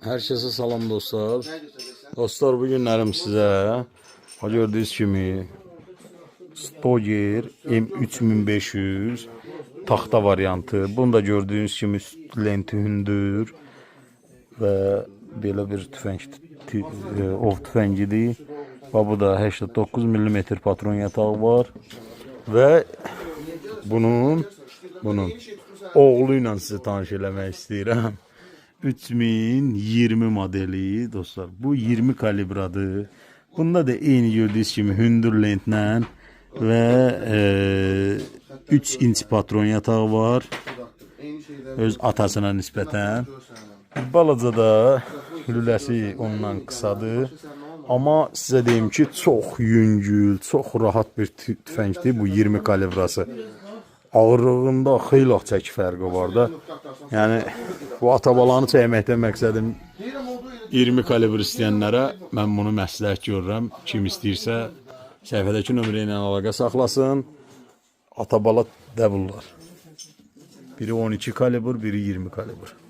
Herkese salam dostlar. Dostlar bu günlerim size gördüğünüz gibi Stoger M3500 taxta variantı. Bunu da gördüğünüz kimi lenti hündür ve belə bir ov tüfəngidir. Və bu da 89 mm patron yatağı var ve bunun oğlu ilə sizi tanış eləmək istəyirəm. 3020 modeli dostlar. Bu 20 kalibradır. Bunda da eyni gördüğünüz gibi hündür lentlə ve 3 inç patron yatağı var. Öz atasına nisbətən. Balaca da lüləsi ondan qısadır. Amma sizə deyim ki, çox yüngül, çox rahat bir tüfəngdir bu 20 kalibrası. Ağırlığında xeyli çəki fərqi var da. Yəni bu atabalanı çəkməkdən məqsədim 20 kalibr istəyənlərə mən bunu məsləhət görürəm. Kim istəyirsə səhifədəki nömrə ilə əlaqə saxlasın. Atabala dəbullar. Biri 12 kalibr, biri 20 kalibr.